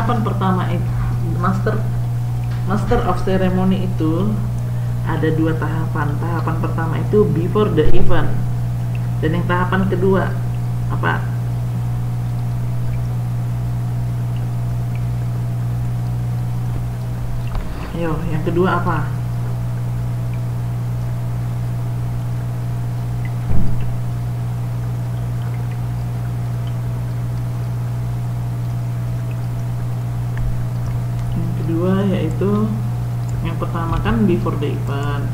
tahapan pertama itu master of ceremony itu ada dua tahapan. Tahapan pertama itu before the event, dan yang tahapan kedua apa? Ayo, yang kedua apa? Yang kedua yaitu, yang pertama kan before the event,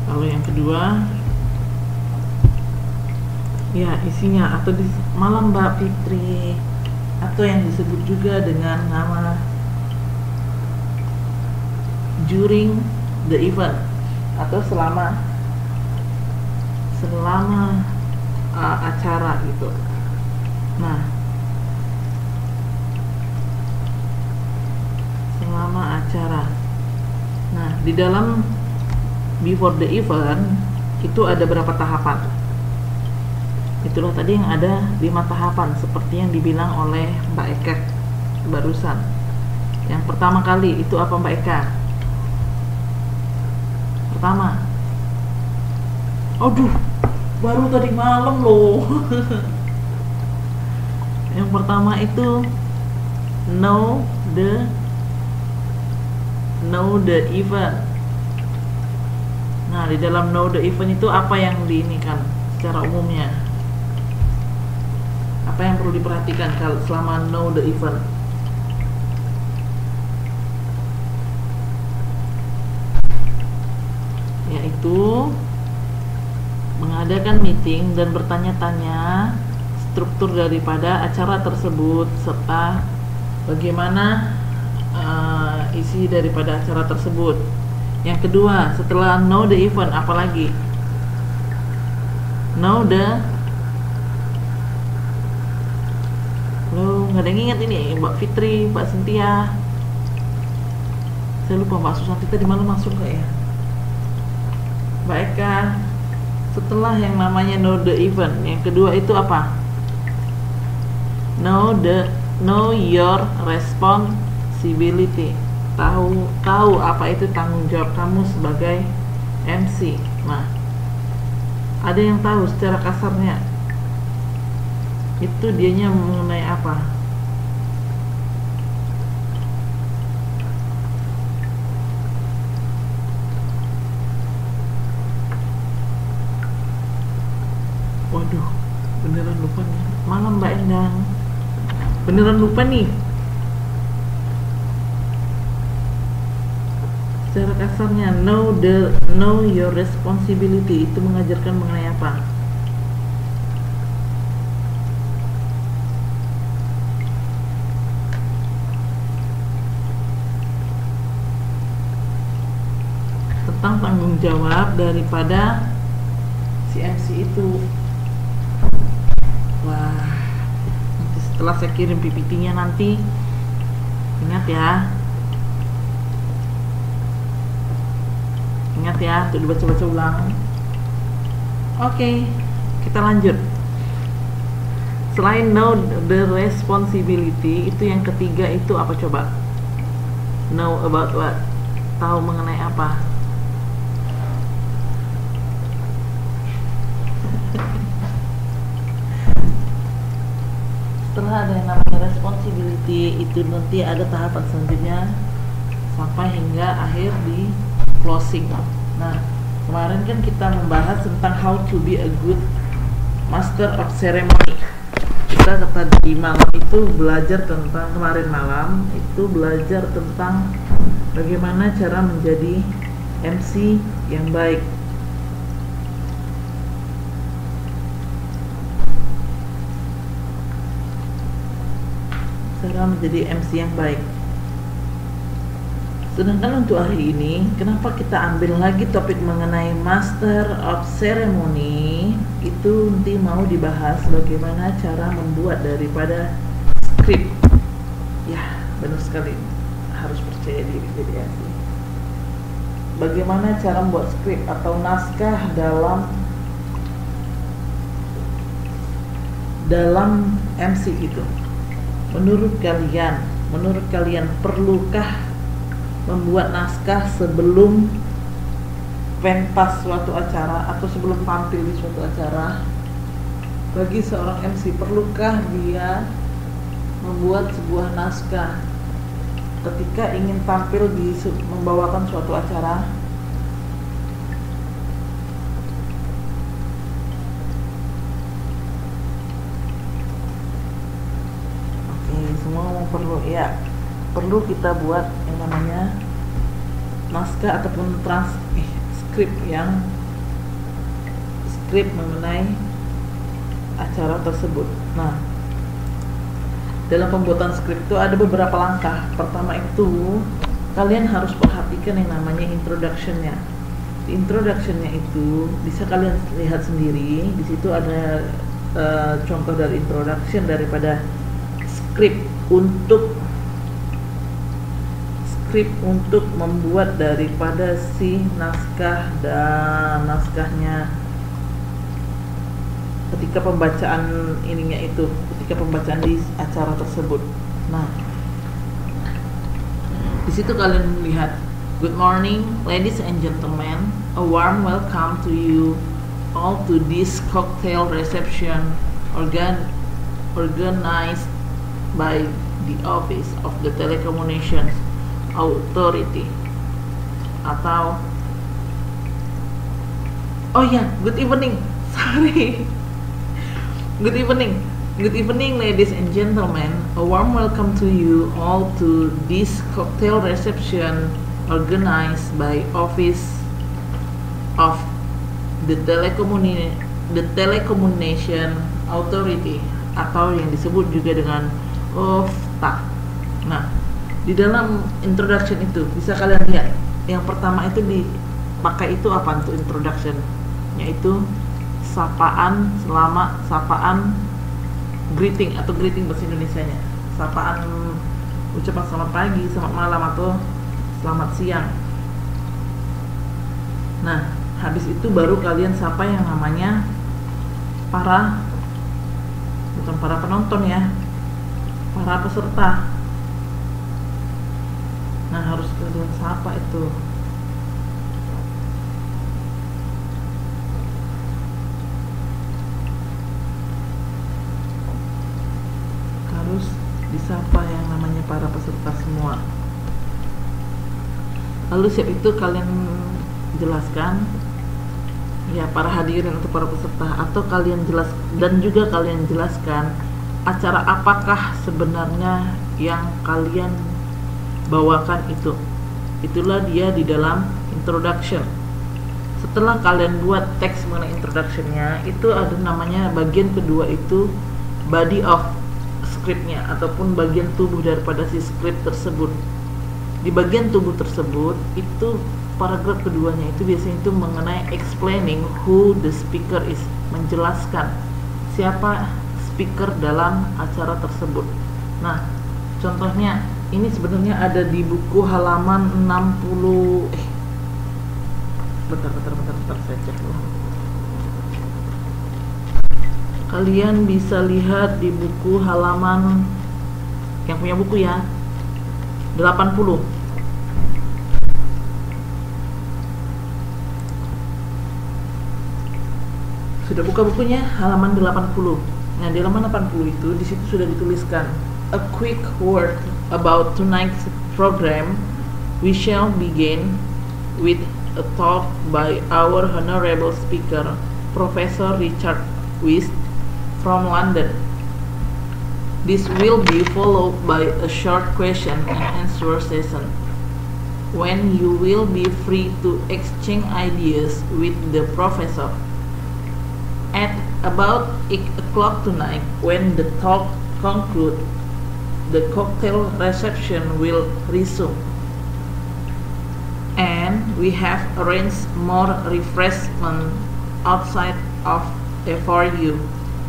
lalu yang kedua ya isinya atau di malam Mbak Fitri, atau yang disebut juga dengan nama during the event atau selama acara gitu. Nah, selama acara. Nah, di dalam before the event itu ada berapa tahapan? Itulah tadi yang ada 5 tahapan seperti yang dibilang oleh Mbak Eka barusan. Yang pertama kali itu apa Mbak Eka? Pertama, aduh, baru tadi malam loh. Yang pertama itu know the event. Nah, di dalam know the event itu apa yang diinikan secara umumnya? Apa yang perlu diperhatikan kalau selama know the event? Yaitu mengadakan meeting dan bertanya-tanya struktur daripada acara tersebut serta bagaimana isi daripada acara tersebut. Yang kedua, setelah know the event apa lagi? Know the, lo nggak ada yang ingat ini Mbak Fitri, Mbak Cynthia, saya lupa Mbak Susanti tadi malam masuk nggak ya? Mbak Eka, setelah yang namanya know the event, yang kedua itu apa? Know your responsibility. Tahu apa itu tanggung jawab kamu sebagai MC. Nah, ada yang tahu secara kasarnya itu dianya mengenai apa? Waduh, beneran lupa nih. Malam Mbak Endang, beneran lupa nih. Secara kasarnya, know your responsibility itu mengajarkan mengenai apa? Tentang tanggung jawab daripada si MC itu. Wah, nanti setelah saya kirim PPT-nya nanti, ingat ya, untuk dibaca-baca ulang. Oke, kita lanjut. Selain know the responsibility, itu yang ketiga itu apa coba? Know about what? Tahu mengenai apa? Setelah ada yang namanya responsibility, itu nanti ada tahapan selanjutnya sampai hingga akhir di closing. Nah, kemarin kan kita membahas tentang how to be a good master of ceremony. Kita tadi malam itu belajar tentang, kemarin malam itu belajar tentang bagaimana cara menjadi MC yang baik. Cara menjadi MC yang baik. Sedangkan untuk hari ini, kenapa kita ambil lagi topik mengenai Master of Ceremony? Itu nanti mau dibahas bagaimana cara membuat daripada skrip. Ya, benar sekali. Harus percaya diri jadi MC. Bagaimana cara membuat skrip atau naskah dalam MC itu? Menurut kalian, menurut kalian perlukah membuat naskah sebelum pentas suatu acara atau sebelum tampil di suatu acara? Bagi seorang MC, perlukah dia membuat sebuah naskah ketika ingin tampil di membawakan suatu acara? Oke, semua perlu ya. Perlu kita buat yang namanya naskah ataupun skrip mengenai acara tersebut. Nah, dalam pembuatan skrip itu ada beberapa langkah. Pertama itu kalian harus perhatikan yang namanya introduction-nya. Introduction-nya itu bisa kalian lihat sendiri. Di situ ada contoh dari introduction daripada skrip untuk membuat daripada si naskah dan naskahnya ketika pembacaan ketika pembacaan di acara tersebut. Nah, di situ kalian lihat, "Good morning, ladies and gentlemen. A warm welcome to you all to this cocktail reception organized by the Office of the Telecommunications Authority." Atau good evening. Sorry. Good evening, ladies and gentlemen. A warm welcome to you all to this cocktail reception organized by Office of the Telecommunication Authority, atau yang disebut juga dengan OFTA. Nah, di dalam introduction itu bisa kalian lihat yang pertama itu dipakai itu apa untuk introduction, yaitu sapaan greeting atau greeting bahasa Indonesianya, sapaan ucapan selamat pagi, selamat malam, atau selamat siang. Nah, habis itu baru kalian sapa yang namanya bukan para penonton ya, para peserta. Nah, harus kalian sapa itu. Harus disapa yang namanya para peserta semua. Lalu siap itu kalian jelaskan ya para hadirin atau para peserta, atau kalian jelaskan acara apakah sebenarnya yang kalian bawakan itu. Itulah dia di dalam introduction. Setelah kalian buat teks mengenai introductionnya, itu ada namanya bagian kedua itu body of scriptnya, ataupun bagian tubuh daripada si script tersebut. Di bagian tubuh tersebut itu paragraf keduanya itu biasanya itu mengenai explaining who the speaker is, menjelaskan siapa speaker dalam acara tersebut. Nah, contohnya ini sebenarnya ada di buku halaman 60. Bentar, saya cek dulu. Kalian bisa lihat di buku halaman yang punya buku ya, 80. Sudah buka bukunya halaman 80. Nah, di halaman 80 itu di situ sudah dituliskan a quick word about tonight's program. We shall begin with a talk by our honorable speaker, Professor Richard Wist from London. This will be followed by a short question and answer session, when you will be free to exchange ideas with the professor. At about 8 o'clock tonight, when the talk concludes, the cocktail reception will resume, and we have arranged more refreshment outside of for you,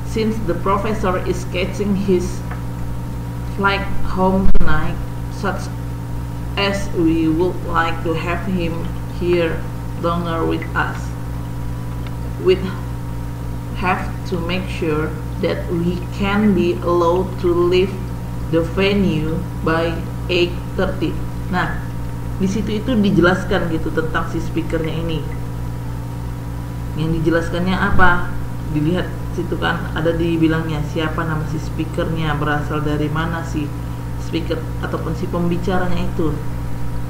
since the professor is catching his flight home tonight, such as we would like to have him here longer with us. We have to make sure that we can be allowed to leave the venue by 8:30. Nah, di situ itu dijelaskan gitu tentang si speakernya ini. Yang dijelaskannya apa? Dilihat situ kan ada dibilangnya siapa nama si speakernya, berasal dari mana si speaker ataupun si pembicaranya itu,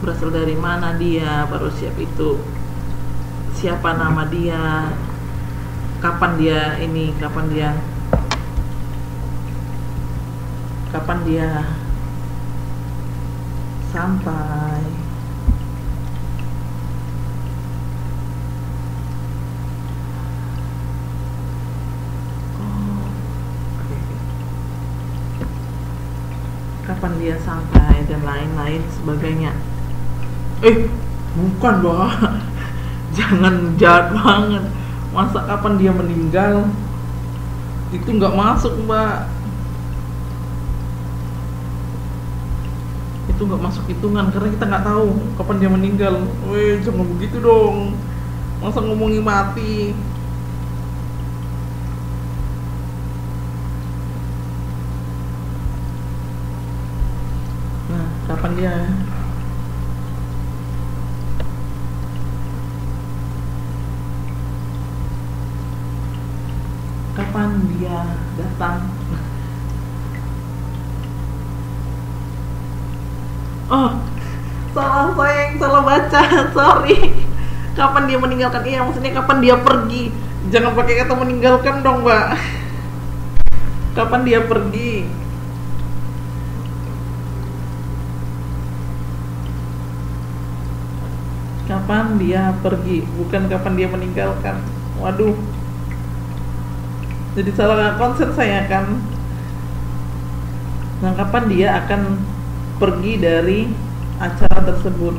berasal dari mana dia, baru siap itu siapa nama dia, kapan dia sampai. Kapan dia sampai dan lain-lain sebagainya. Bukan Mbak. Jangan jahat banget. Masa kapan dia meninggal? Itu nggak masuk Mbak. Itu nggak masuk hitungan karena kita nggak tahu kapan dia meninggal. Jangan begitu dong. Masa ngomongin mati. Nah, kapan dia datang? Salah, saya yang salah baca, sorry. Kapan dia meninggalkan? Iya, maksudnya kapan dia pergi. Jangan pakai kata meninggalkan dong Mbak. Kapan dia pergi? Kapan dia pergi, bukan kapan dia meninggalkan. Waduh, jadi salah konsep saya kan. Nah, kapan dia akan pergi dari acara tersebut?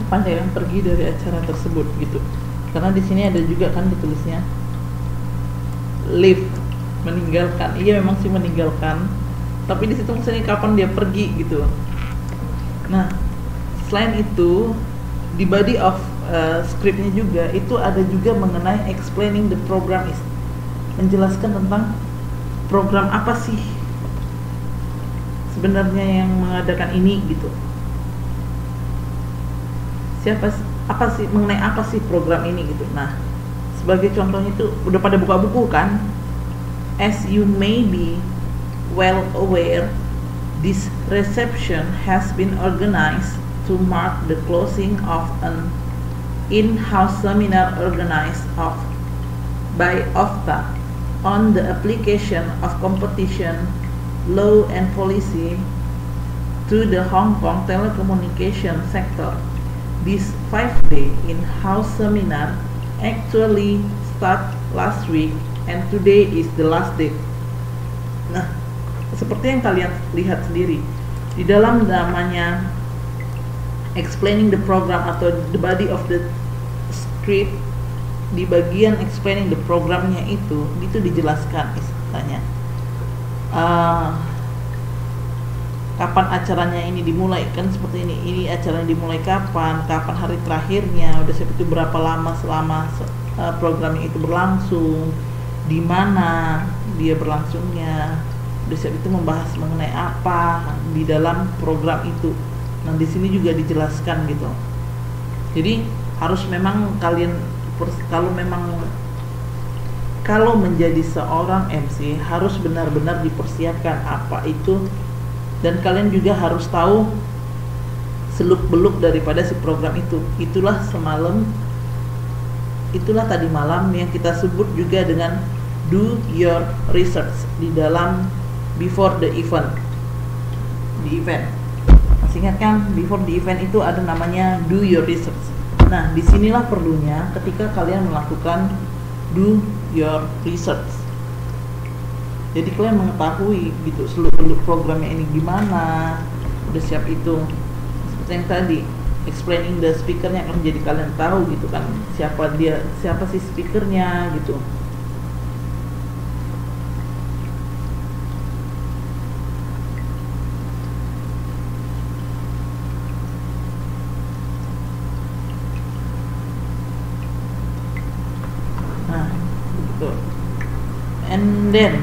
Kapan dia yang pergi dari acara tersebut gitu? Karena di sini ada juga kan ditulisnya leave, meninggalkan. Iya memang sih meninggalkan, tapi di situ maksudnya kapan dia pergi gitu. Nah, selain itu di body of scriptnya juga itu ada juga mengenai explaining the program is, menjelaskan tentang program apa sih sebenarnya yang mengadakan ini gitu. Apa sih mengenai apa sih program ini gitu. Nah, sebagai contohnya itu udah pada buka buku kan. As you may be well aware, this reception has been organized to mark the closing of an in-house seminar organized by OFTA on the application of competition law and policy to the Hong Kong telecommunication sector. This 5-day in-house seminar actually start last week and today is the last day. Nah, seperti yang kalian lihat sendiri di dalam namanya explaining the program atau the body of the script, di bagian explaining the programnya itu dijelaskan istilahnya kapan acaranya ini dimulai kan seperti ini acaranya dimulai kapan hari terakhirnya, udah siap itu berapa lama selama programnya itu berlangsung, di mana dia berlangsungnya, udah siap itu membahas mengenai apa di dalam program itu. Nah, di sini juga dijelaskan gitu. Jadi harus memang kalian kalau menjadi seorang MC harus benar-benar dipersiapkan apa itu. Dan kalian juga harus tahu seluk-beluk daripada si program itu. Itulah tadi malam yang kita sebut juga dengan do your research di dalam before the event. Di event. Masih ingat kan? Before the event itu ada namanya do your research. Nah, disinilah perlunya ketika kalian melakukan do your research. Jadi kalian mengetahui gitu seluruh programnya ini gimana, udah siap itu seperti yang tadi explaining the speakernya akan menjadi kalian tahu gitu kan siapa sih speakernya gitu. and then.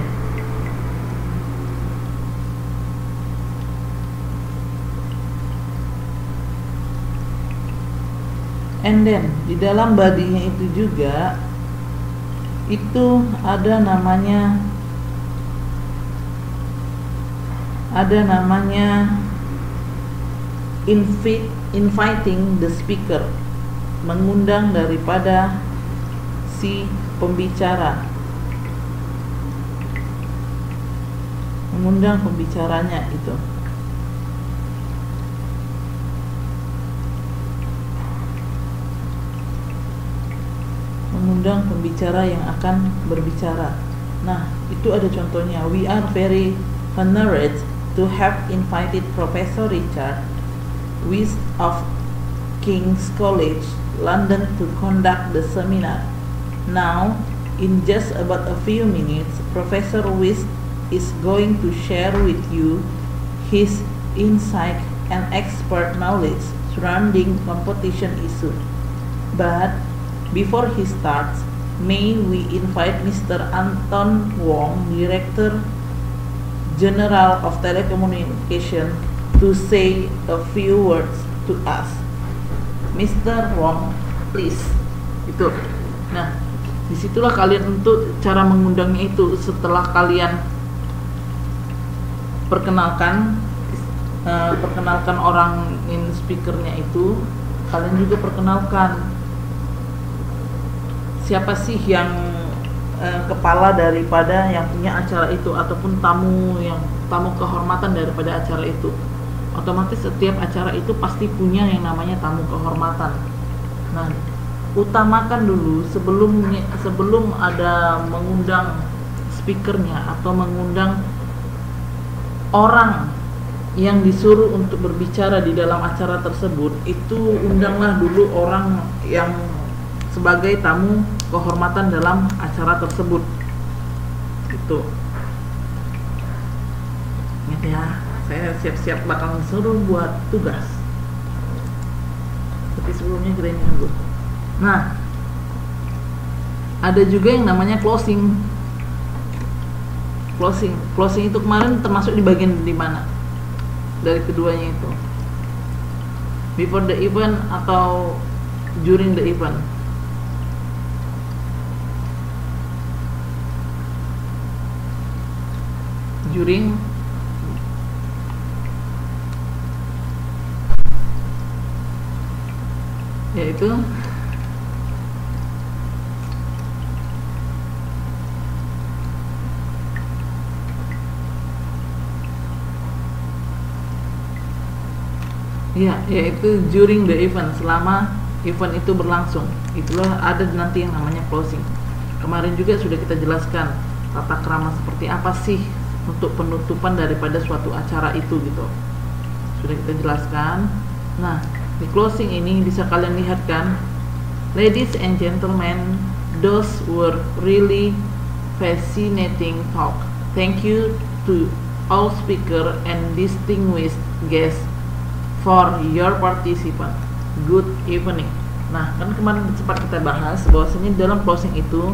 And then di dalam body-nya itu juga itu ada namanya inviting the speaker, mengundang daripada si pembicara, mengundang pembicaranya itu. Mengundang pembicara yang akan berbicara. Nah, itu ada contohnya. We are very honored to have invited Professor Richard Wist of King's College, London to conduct the seminar. Now, in just about a few minutes, Professor Wist is going to share with you his insight and expert knowledge surrounding competition issue. But before he starts, may we invite Mr. Anton Wong, Director General of Telecommunication, to say a few words to us. Mr. Wong, please. Itu. Nah, disitulah kalian untuk cara mengundangnya itu. Setelah kalian perkenalkan orang in speakernya itu, kalian juga perkenalkan siapa sih yang kepala daripada yang punya acara itu, ataupun tamu kehormatan daripada acara itu. Otomatis setiap acara itu pasti punya yang namanya tamu kehormatan. Nah, utamakan dulu sebelum ada mengundang speakernya atau mengundang orang yang disuruh untuk berbicara di dalam acara tersebut, itu undanglah dulu orang yang sebagai tamu kehormatan dalam acara tersebut. Itu. Ingat ya, saya siap-siap bakal suruh buat tugas. Tapi sebelumnya kita ini dulu. Nah, ada juga yang namanya closing. Closing itu kemarin termasuk di bagian di mana? Dari keduanya itu. Before the event atau during the event. During yaitu yaitu during the event, selama event itu berlangsung. Itulah ada nanti yang namanya closing. Kemarin juga sudah kita jelaskan tata krama seperti apa sih untuk penutupan daripada suatu acara itu gitu. Sudah kita jelaskan. Nah, di closing ini bisa kalian lihat kan, ladies and gentlemen, those were really fascinating talk. Thank you to all speaker and distinguished guests for your participation. Good evening. Nah, kan kemarin sempat kita bahas bahwasanya dalam closing itu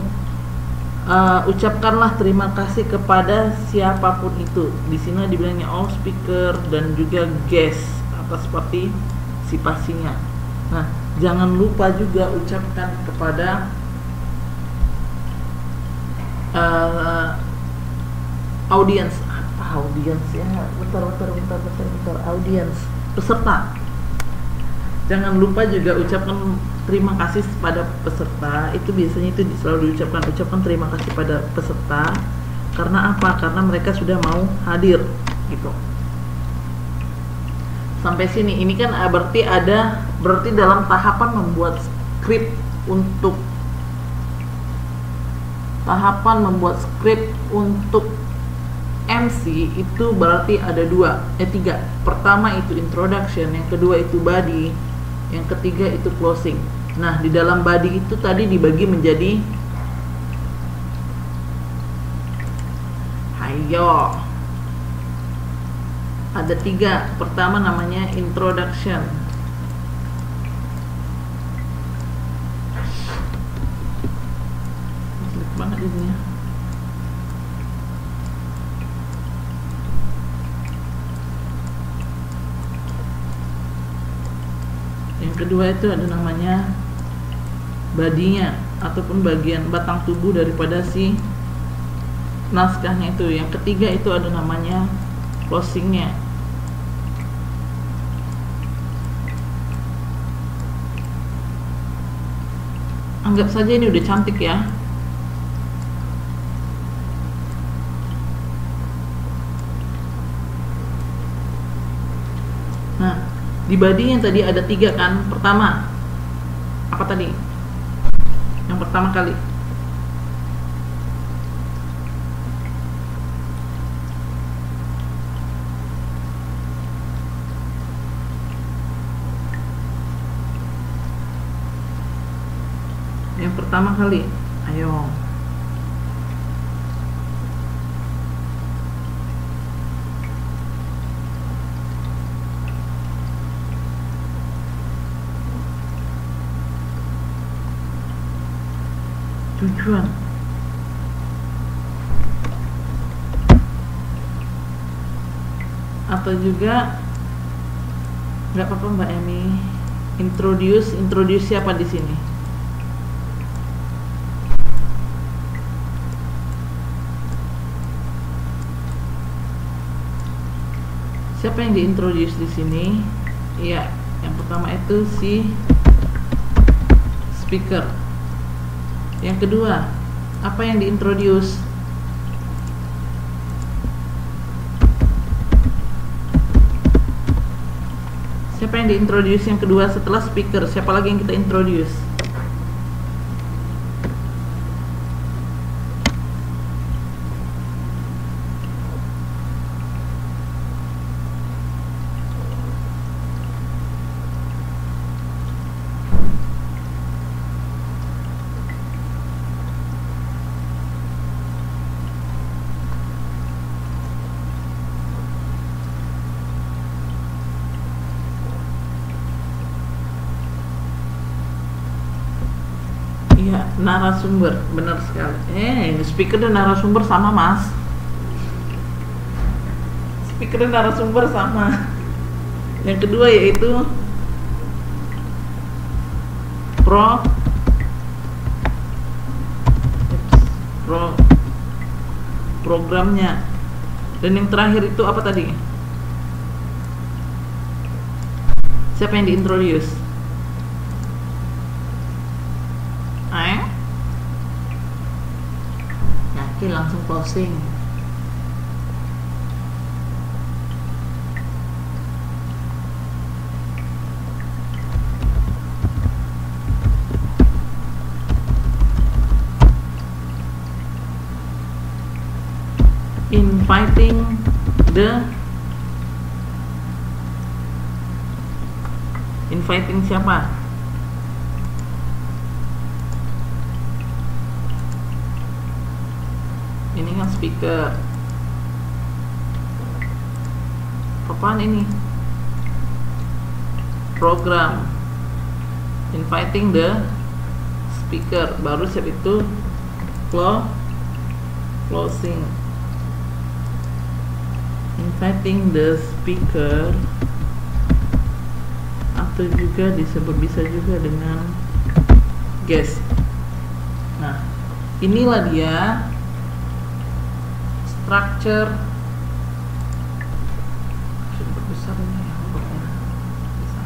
ucapkanlah terima kasih kepada siapapun itu. Di sini dibilangnya all speaker dan juga guest atas partisipasinya. Nah, jangan lupa juga ucapkan kepada audiens. Apa audiens ya? Bentar, audiens, peserta. Jangan lupa juga ucapkan terima kasih pada peserta. Itu biasanya itu selalu diucapkan terima kasih pada peserta. Karena apa? Karena mereka sudah mau hadir gitu. Sampai sini ini kan berarti dalam tahapan membuat skrip untuk MC itu berarti ada tiga. Pertama itu introduction, yang kedua itu body, yang ketiga itu closing. Nah, di dalam body itu tadi dibagi menjadi ada 3. Pertama namanya introduction. Jelek banget ini. kedua itu ada namanya badinya ataupun bagian batang tubuh daripada si naskahnya itu. Yang ketiga itu ada namanya closingnya. Anggap saja ini udah cantik ya. Nah, di badinya tadi ada 3 kan. Pertama, apa tadi? Yang pertama kali. Yang pertama kali, ayo. Tujuan. Atau juga nggak apa-apa Mbak Emi. Introduce siapa di sini? Siapa yang diintroduce di sini? Iya, yang pertama itu si speaker. Yang kedua, apa yang diintroduce? Siapa yang diintroduce yang kedua setelah speaker? Siapa lagi yang kita introduce? Iya, narasumber, benar sekali. Ini speaker dan narasumber sama, Mas. Speaker dan narasumber sama. Yang kedua yaitu programnya. Dan yang terakhir itu apa tadi? Siapa yang diintroduce? Yakin langsung closing. Inviting siapa? Ini kan speaker. Apaan ini? Program. Inviting the speaker. Baru siap itu closing. Inviting the speaker, atau juga bisa juga dengan guest. Nah, inilah dia structure. Coba besar ini ya, bisa.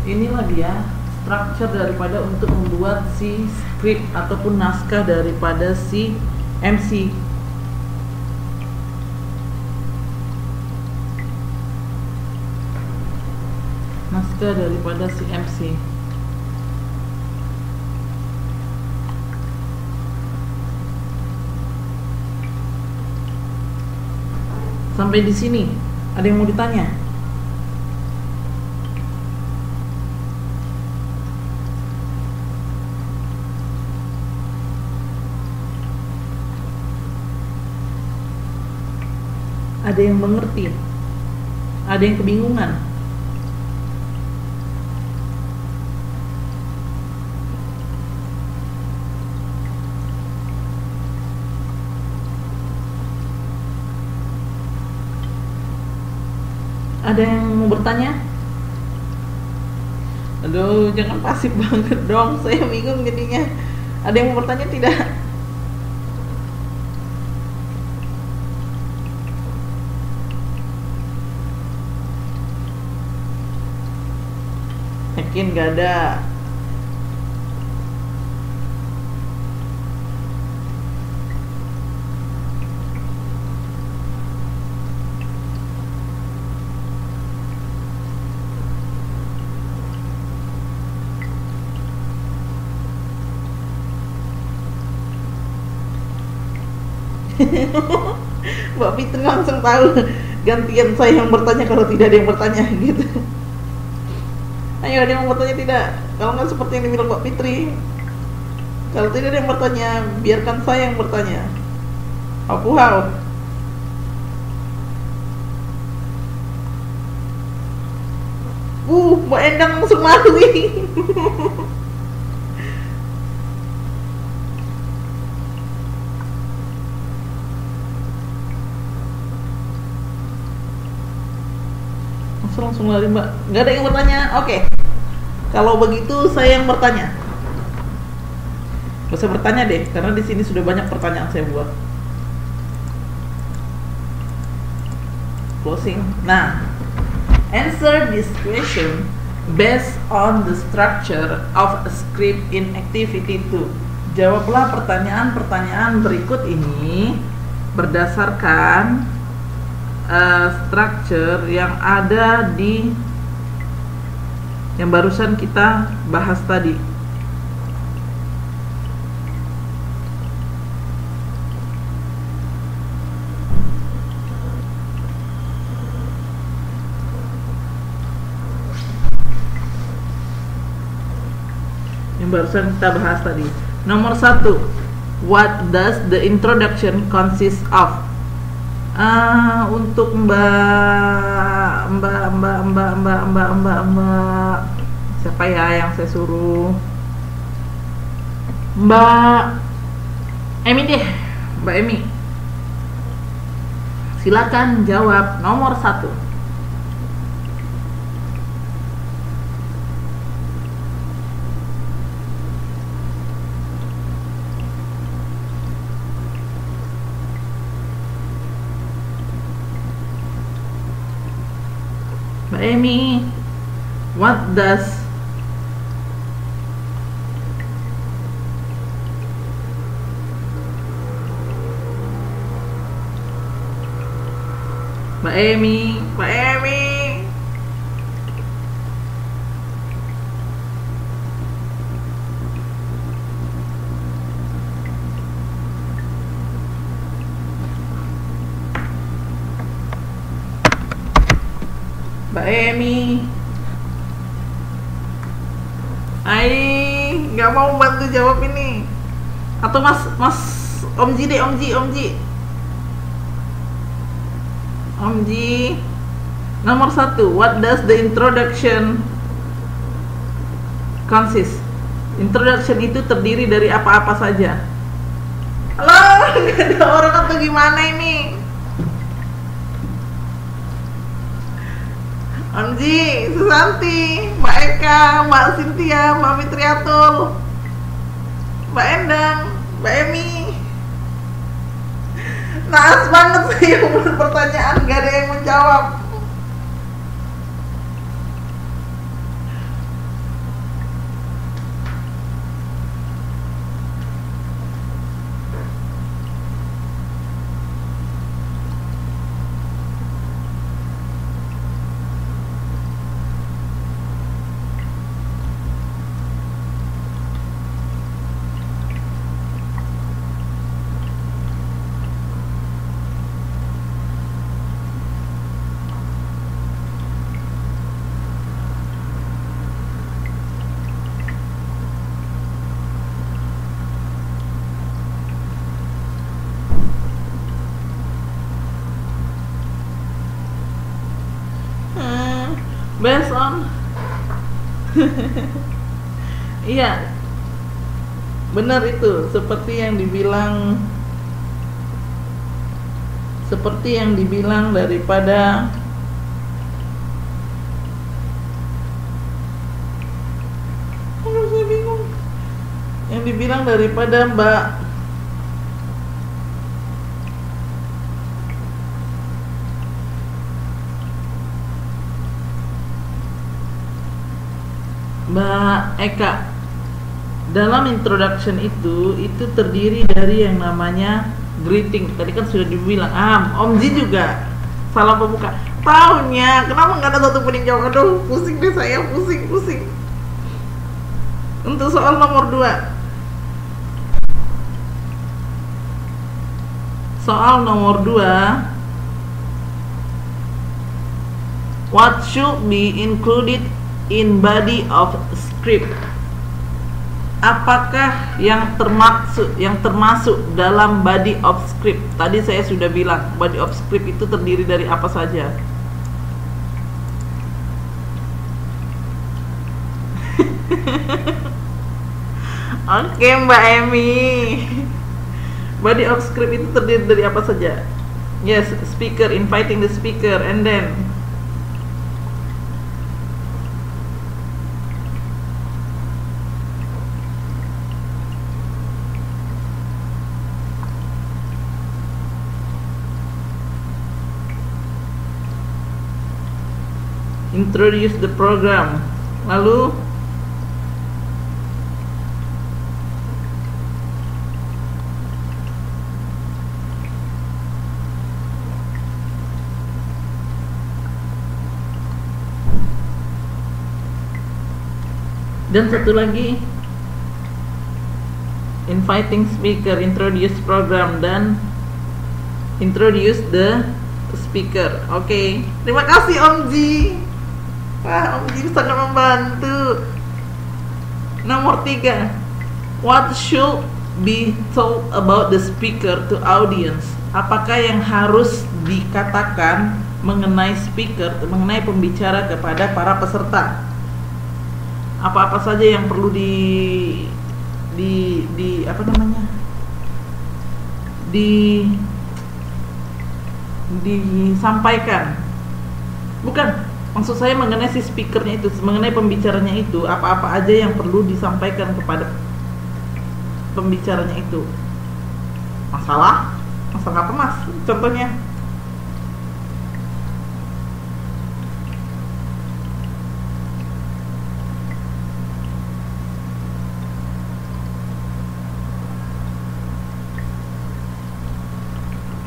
Inilah dia structure daripada untuk membuat si script ataupun naskah daripada si MC. Naskah daripada si MC. Sampai di sini, ada yang mau ditanya? Ada yang mengerti? Ada yang kebingungan? Ada yang mau bertanya? Aduh, jangan pasif banget dong, saya bingung jadinya. Ada yang mau bertanya tidak? Yakin gak ada? Mbak Fitri langsung tahu, gantian saya yang bertanya kalau tidak ada yang bertanya gitu. Ayo, ada yang mau bertanya tidak? Kalau nggak seperti yang dibilang Mbak Fitri, kalau tidak ada yang bertanya, biarkan saya yang bertanya. Aku hal. Mbak Endang langsung lari. Langsung lari Mbak, nggak ada yang bertanya. Oke, kalau begitu saya yang bertanya. Gak usah bertanya deh, karena di sini sudah banyak pertanyaan saya buat. Closing. Nah, answer this question based on the structure of a script in activity 2. Jawablah pertanyaan-pertanyaan berikut ini berdasarkan structure yang ada di yang barusan kita bahas tadi. Yang barusan kita bahas tadi. Nomor 1, what does the introduction consist of? Untuk Mbak siapa ya yang saya suruh? Mbak Emi deh, Mbak Emi. Silakan jawab nomor 1. Mbak Emi, what does Mbak Emi, Mbak Emi, Mbak Emi, nggak mau bantu jawab ini. Atau Mas Om Ji deh, Om Ji. Nomor 1, what does the introduction consist? Introduction itu terdiri dari apa-apa saja. Halo, nggak ada orang atau gimana ini? Om Ji, Susanti, Mbak Eka, Mbak Cynthia, Mbak Fitriatul, Mbak Endang, Mbak Emi. Naas banget saya pertanyaan, gak ada yang menjawab. based on iya, benar itu, seperti yang dibilang daripada saya bingung, yang dibilang daripada Mbak Eka. Dalam introduction itu terdiri dari yang namanya greeting. Tadi kan sudah dibilang. Om Ji juga salam pembuka. Tahunya, kenapa nggak ada satu pun yang jawab? Aduh, pusing deh saya, pusing. Untuk soal nomor 2. Soal nomor 2. What should be included in body of script? Apakah yang termasuk dalam body of script? Tadi saya sudah bilang body of script itu terdiri dari apa saja. Oke, Mbak Emi. Body of script itu terdiri dari apa saja? Yes, speaker, inviting the speaker, and then introduce the program. Lalu dan satu lagi inviting speaker, introduce program, dan introduce the speaker. Oke. Terima kasih Om Ji. Wah, Om Ji sangat membantu. Nomor 3. What should be told about the speaker to audience? Apakah yang harus dikatakan mengenai speaker, mengenai pembicara kepada para peserta? Apa-apa saja yang perlu disampaikan? Bukan, maksud saya mengenai si speakernya itu, mengenai pembicaranya itu, apa-apa aja yang perlu disampaikan kepada pembicaranya itu. Masalah apa Mas? Contohnya?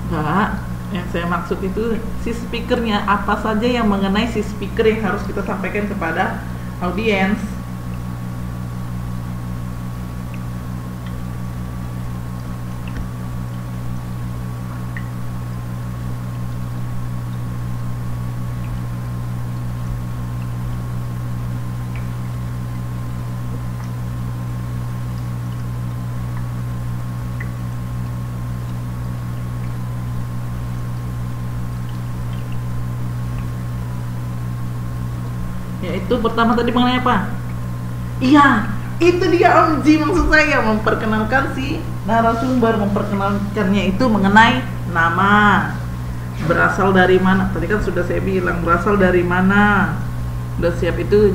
Enggak, yang saya maksud itu si speakernya, apa saja yang mengenai si speaker yang harus kita sampaikan kepada audiens. Yaitu pertama tadi mengenai apa? Iya, itu dia Om Ji, maksud saya memperkenalkan si narasumber, memperkenalkannya itu mengenai nama, berasal dari mana. Tadi kan sudah saya bilang berasal dari mana. Udah siap itu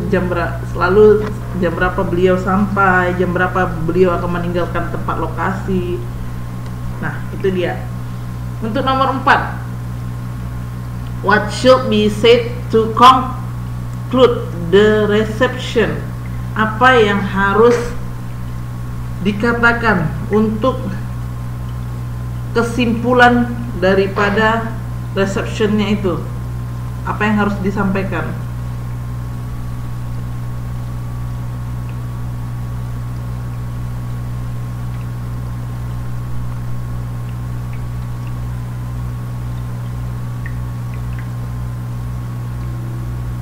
selalu jam berapa beliau sampai, jam berapa beliau akan meninggalkan tempat lokasi. Nah, itu dia. Untuk nomor 4. What should be said to conclude the reception? Apa yang harus dikatakan untuk kesimpulan daripada receptionnya itu? Apa yang harus disampaikan?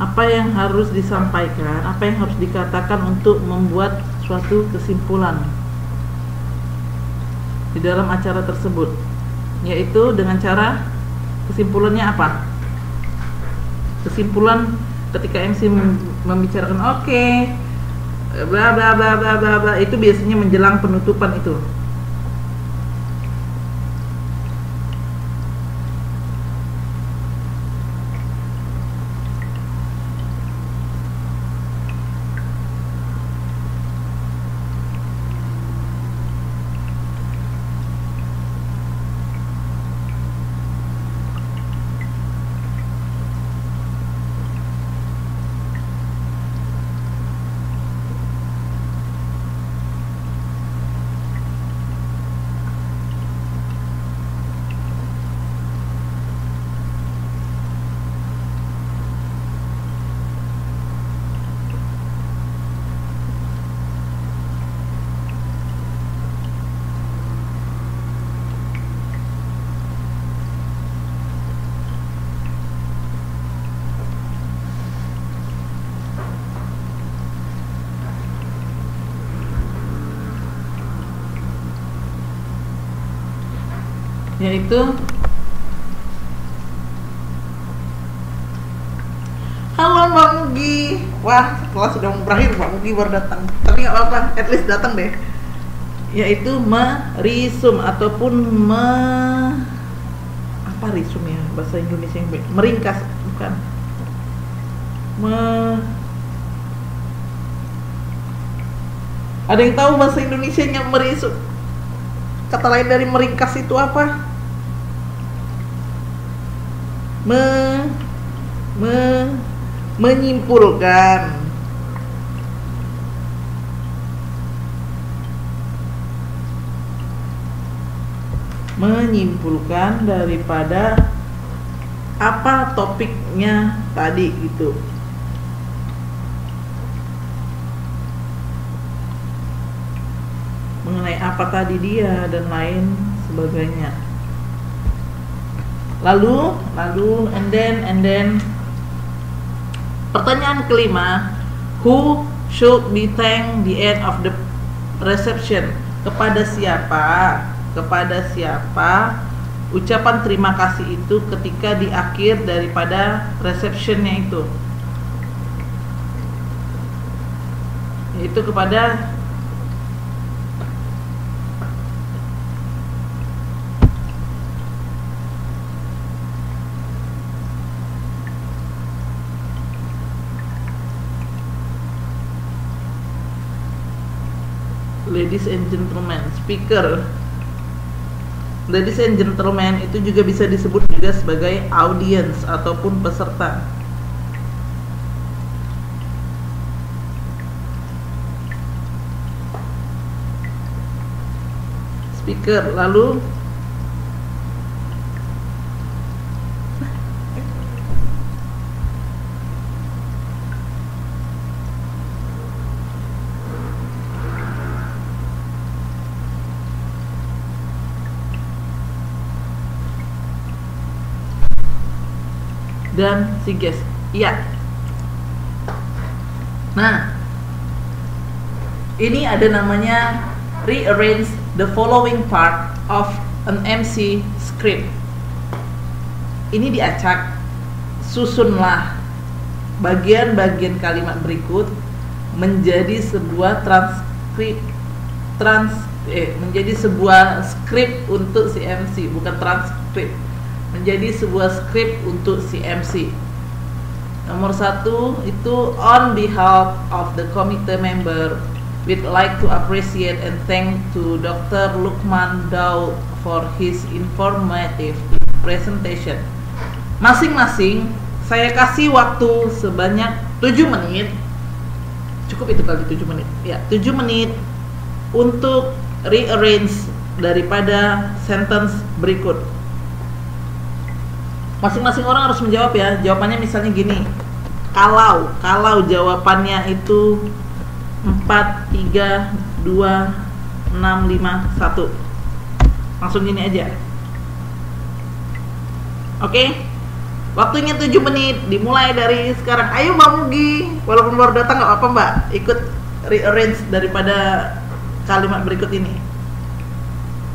Apa yang harus disampaikan, apa yang harus dikatakan untuk membuat suatu kesimpulan di dalam acara tersebut, yaitu dengan cara kesimpulannya apa? Kesimpulan ketika MC membicarakan oke, bla bla bla bla bla bla, itu biasanya menjelang penutupan itu. Yaitu halo Mbak Mugi. Wah, setelah sudah mau berakhir Mbak Mugi baru datang. Tapi nggak apa-apa, at least datang deh. Yaitu merisum ataupun apa risum ya bahasa Indonesia yang meringkas, bukan ada yang tahu bahasa Indonesianya merisum? Kata lain dari meringkas itu apa? Menyimpulkan. Menyimpulkan daripada apa topiknya tadi gitu. Mengenai apa tadi dia dan lain sebagainya. Lalu and then pertanyaan kelima, who should be thanked the end of the reception? Kepada siapa ucapan terima kasih itu ketika di akhir daripada receptionnya itu? Yaitu kepada ladies and gentlemen, speaker. Ladies and gentlemen itu juga bisa disebut juga sebagai audience ataupun peserta. Speaker, lalu dan si guest. Iya. Nah, ini ada namanya rearrange the following part of an MC script. Ini diacak, susunlah bagian-bagian kalimat berikut menjadi sebuah menjadi sebuah skrip untuk si MC, bukan transkrip. Menjadi sebuah skrip untuk si MC. Nomor 1 itu, on behalf of the committee member, we'd like to appreciate and thank to Dr. Lukman Daud for his informative presentation. Masing-masing saya kasih waktu sebanyak 7 menit. Cukup itu kali 7 menit. Ya, 7 menit untuk rearrange daripada sentence berikut. Masing-masing orang harus menjawab ya. Jawabannya misalnya gini. Kalau jawabannya itu 4, 3, 2, 6, 5, 1. Langsung gini aja. Oke? Waktunya 7 menit. Dimulai dari sekarang. Ayo Mbak Mugi. Walaupun baru datang gak apa-apa Mbak. Ikut rearrange daripada kalimat berikut ini.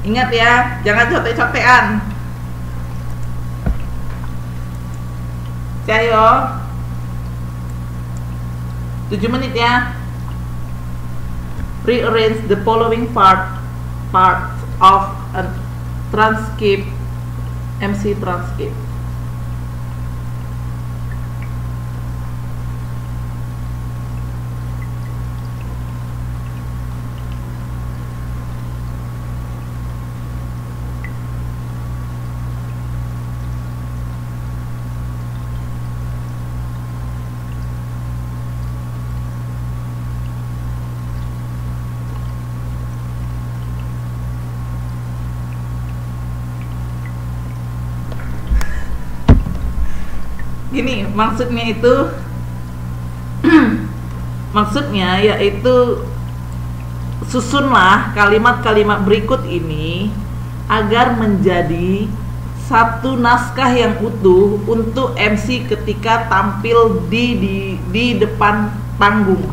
Ingat ya, jangan cotek-cotekan. Ayo. 7 menit ya. Rearrange the following parts of a transcript, MC transcript. Gini, maksudnya itu maksudnya yaitu susunlah kalimat-kalimat berikut ini agar menjadi satu naskah yang utuh untuk MC ketika tampil di depan panggung.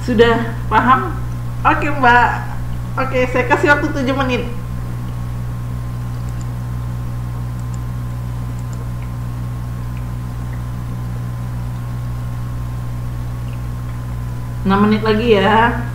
Sudah paham? Oke Mbak. Oke, saya kasih waktu 7 menit. Enam menit lagi ya.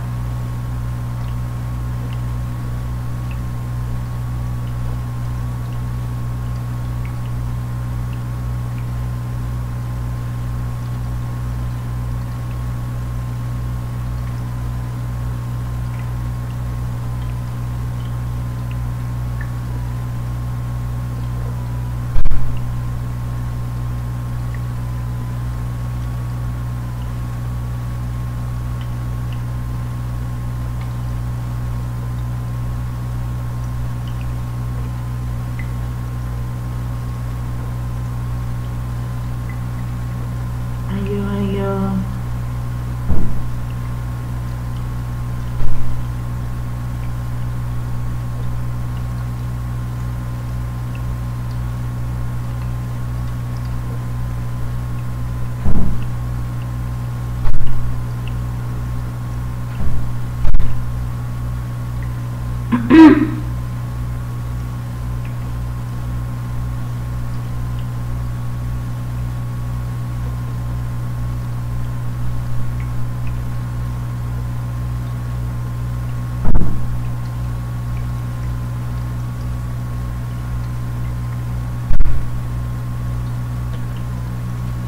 Ayo, ayo.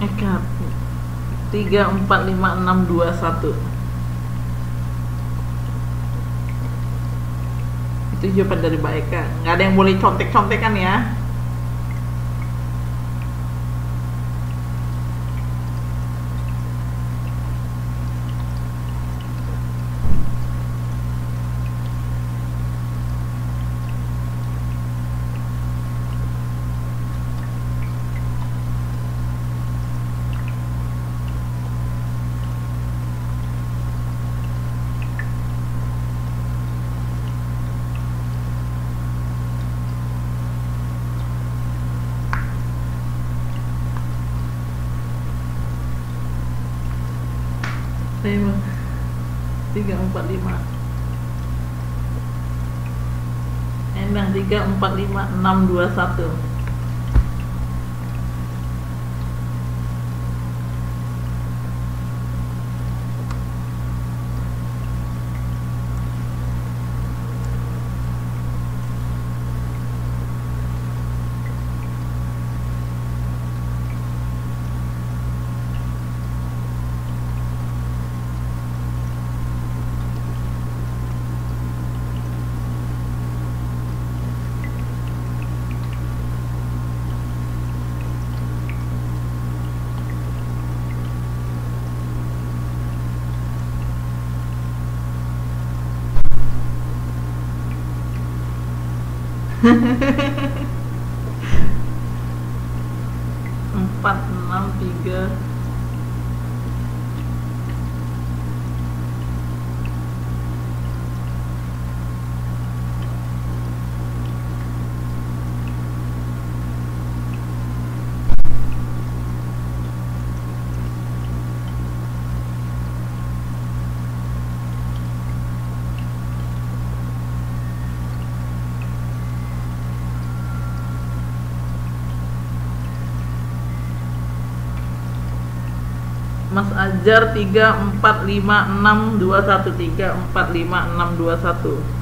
Eka 3, 4, 5, 6, 2, 1. Itu jawaban dari Mbak Eka. Nggak ada yang boleh contek-contekan ya. Lima, 3, 4, 5. Endang 3, 4, 5, 6, 2, 1. Empat, 6, 3. Mas Ajar 345621 345621.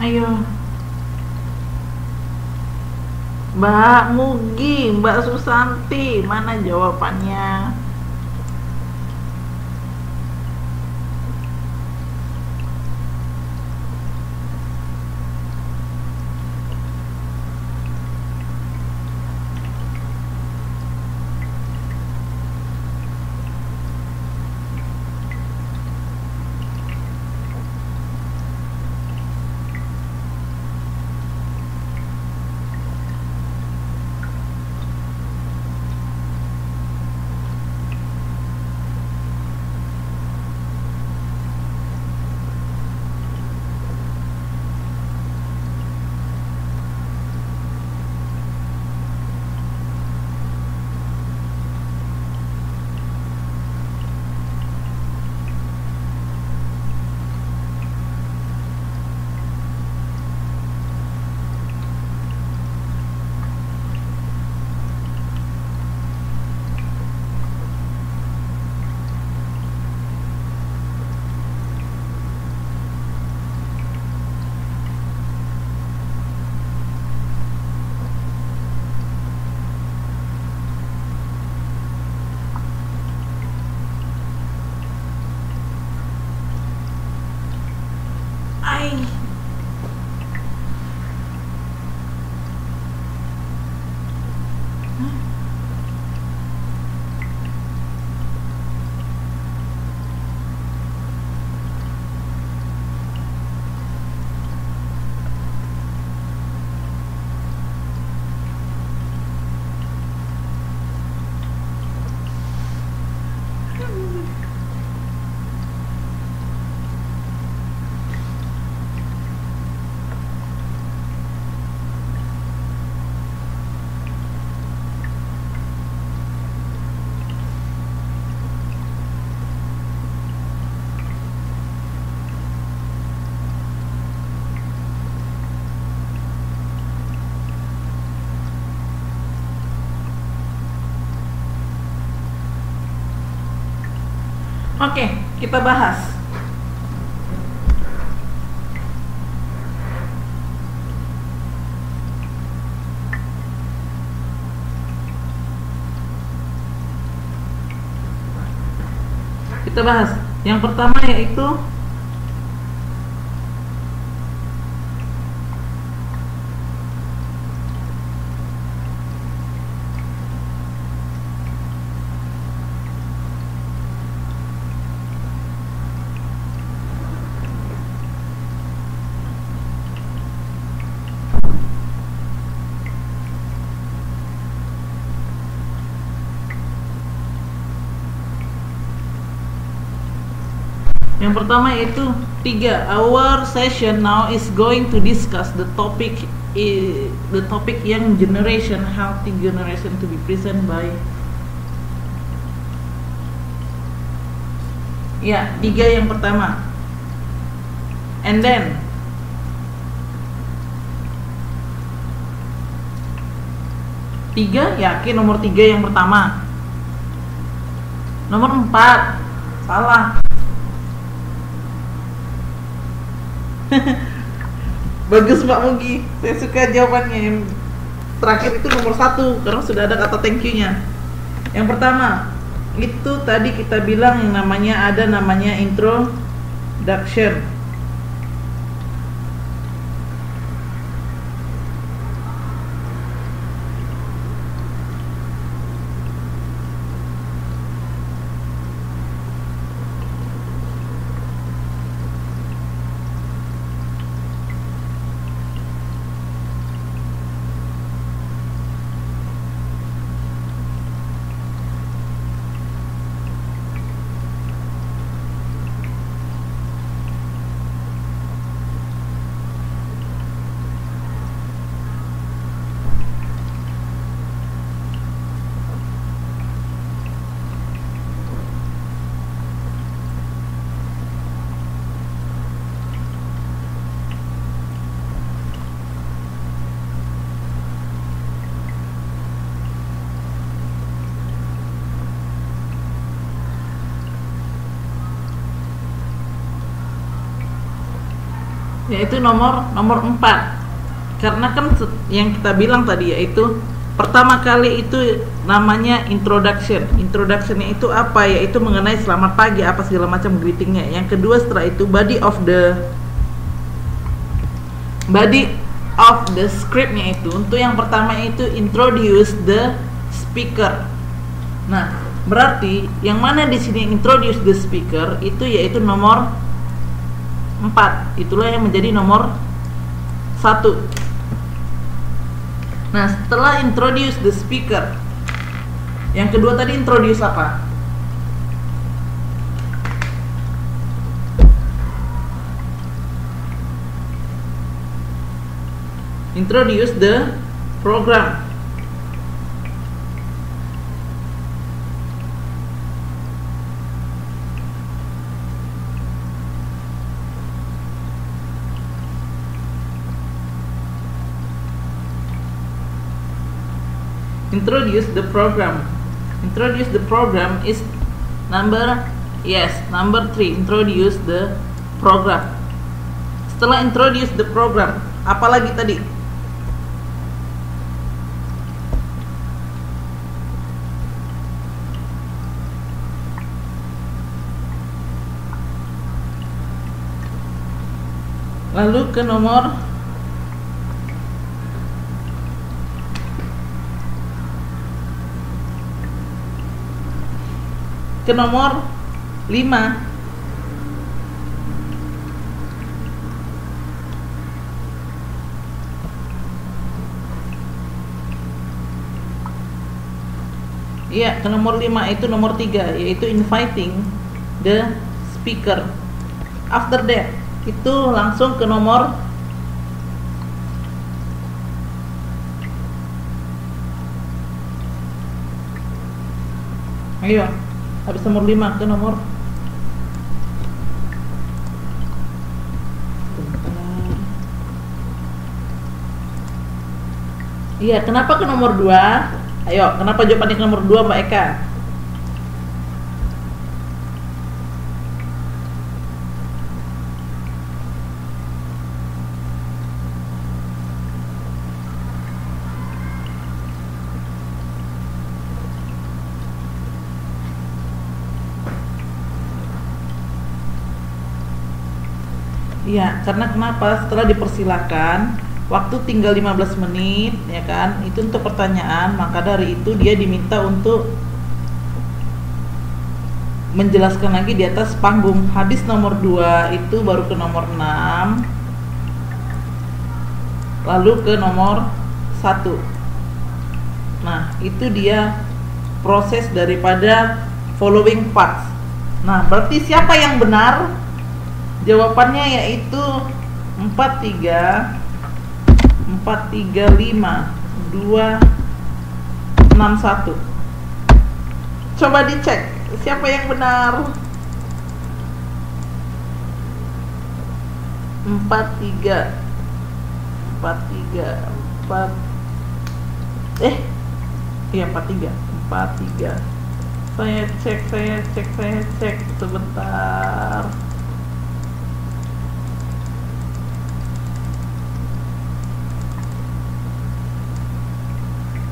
Ayo Mbak Mugi, Mbak Susanti, mana jawabannya? Oke, kita bahas. Kita bahas. Yang pertama yaitu yang pertama yaitu 3. Our session now is going to discuss the topic the topic young generation, healthy generation to be present by. Ya, 3 yang pertama. And then 3, yakin nomor 3 yang pertama. Nomor 4 salah. Bagus Pak Mugi, saya suka jawabannya. Yang terakhir itu nomor 1 karena sudah ada kata thank you-nya. Yang pertama itu tadi kita bilang yang namanya introduction. Yaitu nomor 4. Karena kan yang kita bilang tadi yaitu pertama kali itu namanya introduction. Introductionnya itu apa? Yaitu mengenai selamat pagi apa segala macam greetingnya. Yang kedua setelah itu body of the scriptnya itu. Untuk yang pertama itu introduce the speaker. Nah, berarti yang mana di sini introduce the speaker itu yaitu nomor 4. Itulah yang menjadi nomor 1. Nah, setelah introduce the speaker, yang kedua tadi introduce apa? Introduce the program. Introduce the program. Introduce the program is number 3. Introduce the program. Setelah introduce the program, apalagi tadi? Lalu ke nomor ke nomor 5. Iya, ke nomor 5 itu nomor 3 yaitu inviting the speaker. After that itu langsung ke nomor ayo habis nomor 5 ke nomor iya, kenapa ke nomor 2? Ayo, kenapa jawabannya ke nomor 2 Mbak Eka? Iya, karena kenapa? Setelah dipersilakan, waktu tinggal 15 menit, ya kan? Itu untuk pertanyaan, maka dari itu dia diminta untuk menjelaskan lagi di atas panggung. Habis nomor 2 itu baru ke nomor 6. Lalu ke nomor 1. Nah, itu dia proses daripada following parts. Nah, berarti siapa yang benar? Jawabannya yaitu 4, 3, 4, 435 261. Coba dicek siapa yang benar. 43 saya cek sebentar.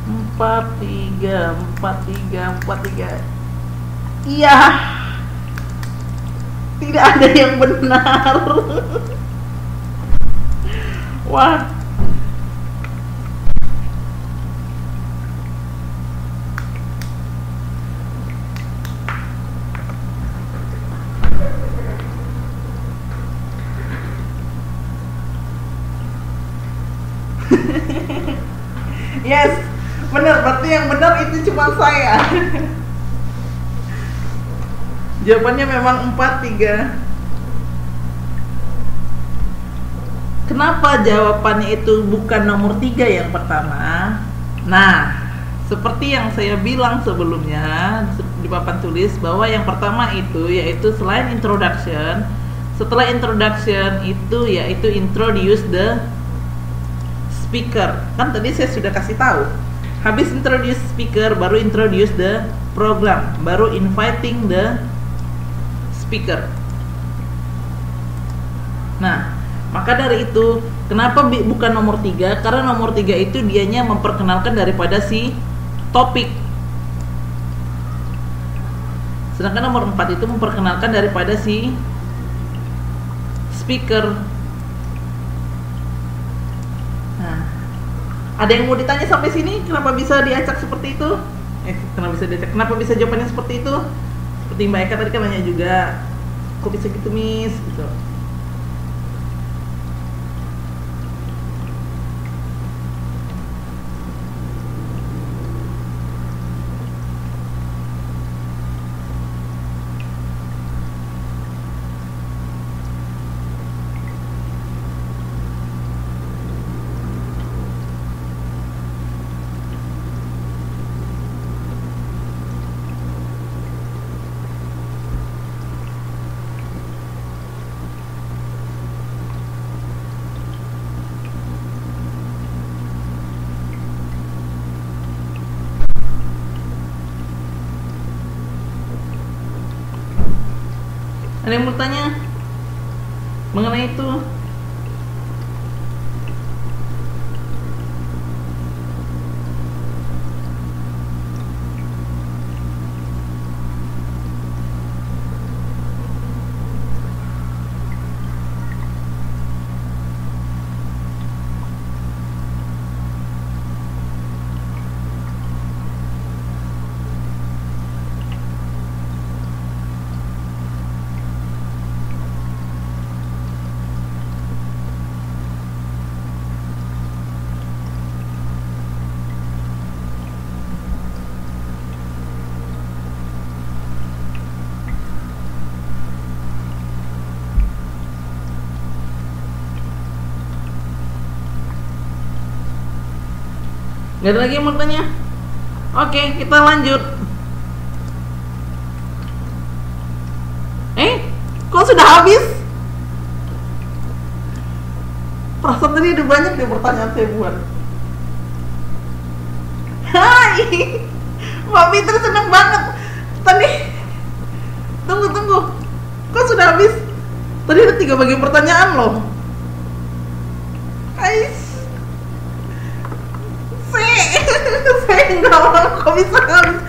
Empat tiga. Iya, tidak ada yang benar. Wah. Yes, benar. Berarti yang benar itu cuma saya. Jawabannya memang 43. Kenapa jawabannya itu bukan nomor 3 yang pertama? Nah, seperti yang saya bilang sebelumnya di papan tulis, bahwa yang pertama itu yaitu selain introduction, setelah introduction itu yaitu introduce the speaker. Kan tadi saya sudah kasih tahu. Habis introduce speaker baru introduce the program, baru inviting the speaker. Nah, maka dari itu kenapa bukan nomor 3? Karena nomor 3 itu dianya memperkenalkan daripada si topik. Sedangkan nomor 4 itu memperkenalkan daripada si speaker. Nah, ada yang mau ditanya sampai sini? Kenapa bisa diacak seperti itu? Kenapa bisa jawabannya seperti itu? Seperti Mbak Eka tadi kan nanya juga, kok bisa gitu Miss? Gitu. Ada yang mau tanya mengenai itu? Gak ada lagi yang mau tanya? Oke, kita lanjut. Kok sudah habis? Perasaan tadi ada banyak deh pertanyaan saya buat. Hai, Mbak Fitri seneng banget. Tadi, tunggu. Kok sudah habis? Tadi ada 3 bagian pertanyaan loh. Ais. Saya nggak mau, kok bisa habis?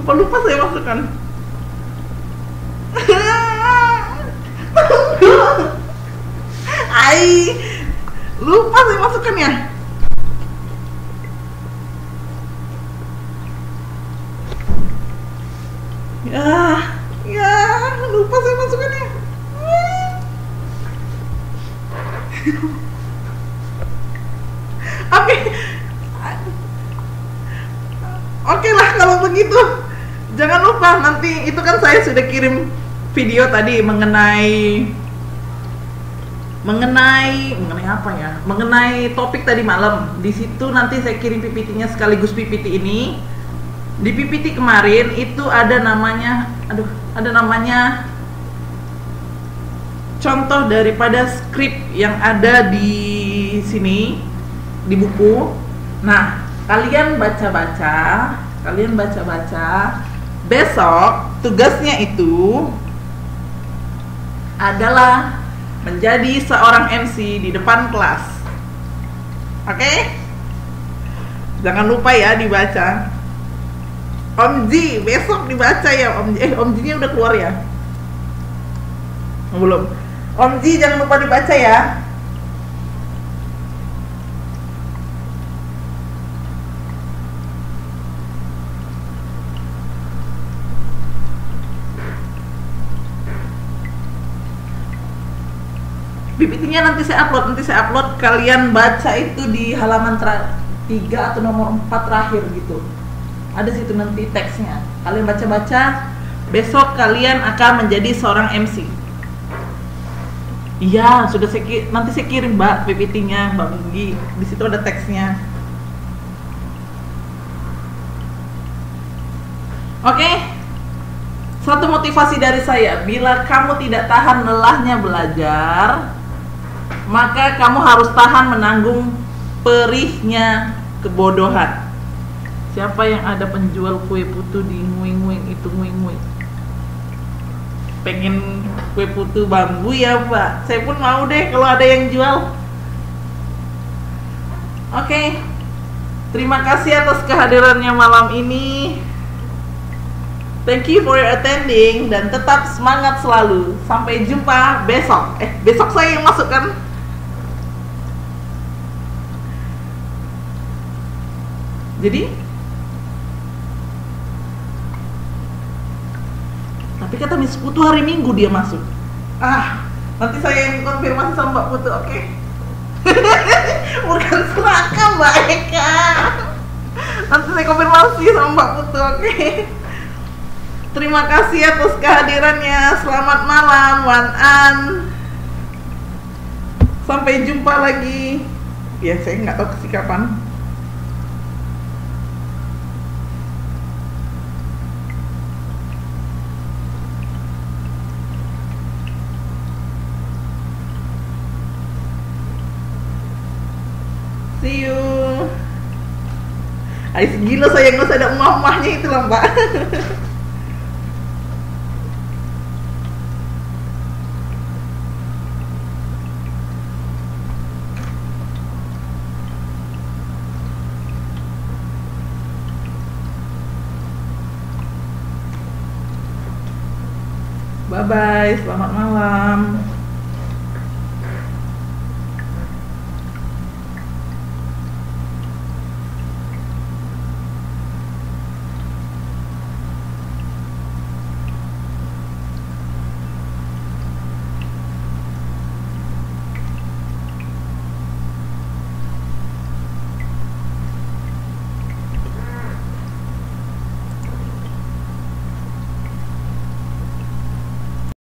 Lupa saya masukkan. Lupa saya masukkan ya. Lupa saya masukkan ya. Oke lah kalau begitu. Jangan lupa nanti itu kan saya sudah kirim video tadi mengenai mengenai apa ya? Mengenai topik tadi malam. Di situ nanti saya kirim PPT-nya sekaligus PPT ini. Di PPT kemarin itu ada namanya, ada namanya contoh daripada skrip yang ada di sini di buku. Nah, kalian baca-baca. Besok tugasnya itu adalah menjadi seorang MC di depan kelas. Oke? Jangan lupa ya dibaca. Om Ji, besok dibaca ya Om Ji. Om Ji-nya udah keluar ya? Belum. Om Ji jangan lupa dibaca ya. PPT-nya nanti saya upload, kalian baca itu di halaman 3 atau nomor 4 terakhir gitu. Ada situ nanti teksnya. Kalian baca-baca, besok kalian akan menjadi seorang MC. Iya, sudah nanti saya kirim Mbak PPT-nya, Mbak Minggi. Di situ ada teksnya. Oke. Satu motivasi dari saya, bila kamu tidak tahan lelahnya belajar, maka kamu harus tahan menanggung perihnya kebodohan. Siapa yang ada penjual kue putu di nguing-nguing itu nguing-nguing? Pengen kue putu bambu ya Mbak? Saya pun mau deh kalau ada yang jual. Oke. Terima kasih atas kehadirannya malam ini. Thank you for your attending dan tetap semangat selalu. Sampai jumpa besok. Besok saya yang masuk kan? Jadi, tapi kata Miss Putu hari Minggu dia masuk. Nanti saya yang konfirmasi sama Mbak Putu, oke? Bukan serakah Mbak Eka. Nanti saya konfirmasi sama Mbak Putu, oke? Terima kasih atas kehadirannya. Selamat malam, Wan An. Sampai jumpa lagi. Ya, saya nggak tahu kapan. See you. Gila saya nggak ada emak-emaknya itu lah Mbak. Bye bye, selamat malam.